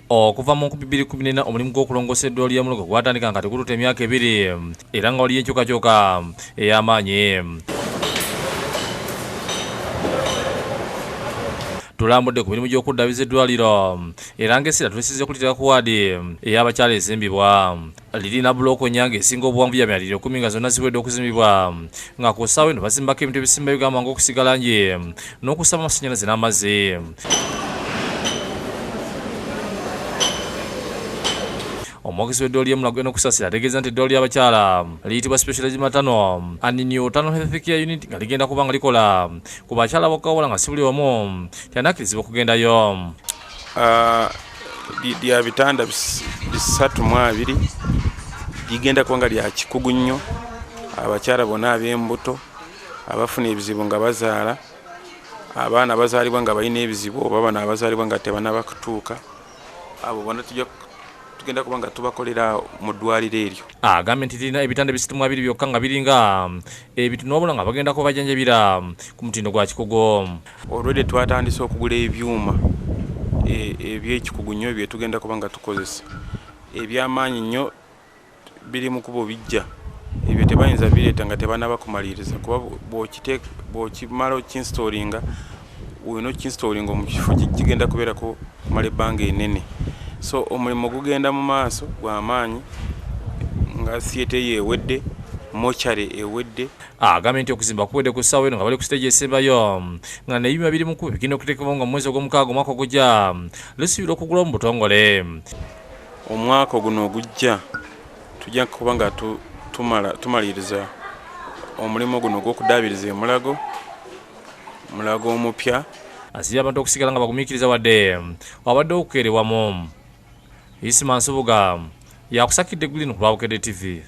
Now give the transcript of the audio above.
Okuva mu 2014 omulimu gw'okulongoosa eddwaliro lya Mulogo gwatandika nga tekuluta emyaka 2 era nga waliyo enkyukakyuka ey'amaanyi. Tulambudde ku mirimu gy'okuddabiza eddwaliro era ng'essira tulisize kulitira ku waadi ey'abakyala ezimbibwa. Lirina buloko nnya esinga obuwanvu ya myaliriro 10 nga zonna ziwedde okuzimbibwa nga ku ssaawa eno basimbako ebintu ebisimba bigamba ng'okusiga langi n'okusaba amasannyalaze n'amazzi. Omwogezi w'eddwaliro ly'e Mulago Kusasira ategeeza nti eddwaliro ly'abakyala liyitibwa Specialized Maternal and Neonatal Health Care Unit nga ligenda kuba nga likola ku bakyala bokka wabula nga si buli omu tyanakkirizibwa okugendayo. Lya bitanda 32 ligenda kuba nga lya kikugu nnyo. Abakyala bonna ab'embuto abafuna ebizibu nga bazaala, abaana abazaalibwa nga balina ebizibu oba bano abazaalibwa nga tebannaba kutuuka, abo bonna tugenda kuba nga tubakolera mu ddwaliro eryo. Agambye nti lirina ebitanda 32 byokka nga biringa ebituno wabula nga bagenda kubajanjabira ku mutindo gwa kikugu. Olwedde twatandise okugula ebyuma eby'ekikugu nnyo bye tugenda kuba nga tukozesa. Eby'amaanyi nnyo biri mu kubo bijja, ebyo tebayinza bireeta nga tebannaba kumaliriza kuba bw'okimala okinstoringa olina okinstoringa mu kifo kigenda kubeerako kumala ebbanga enene. So omulimu gugenda mu maaso gw'amaanyi nga theatre ewedde, mochari ewedde. Agambye nti okuzimba kuwedde ku ssaawa eno nga bali ku stage esembayo nga n'ebyuma biri mu kuba bigenda okuteekebwawo nga mu mwezi ogw'omukaaga omwaka ogujja lisuubirwa okugulwa mu butongole. Omwaka guno ogujja tujja kuba nga tumaliriza omulimu guno gw'okuddaabiriza e Mulago omupya. Asirya abantu okusigala nga bagumiikiriza wadde wabadde okukeerebwamu. Isima Nsubuga yakusakidde Green ku Lwabukedde TV.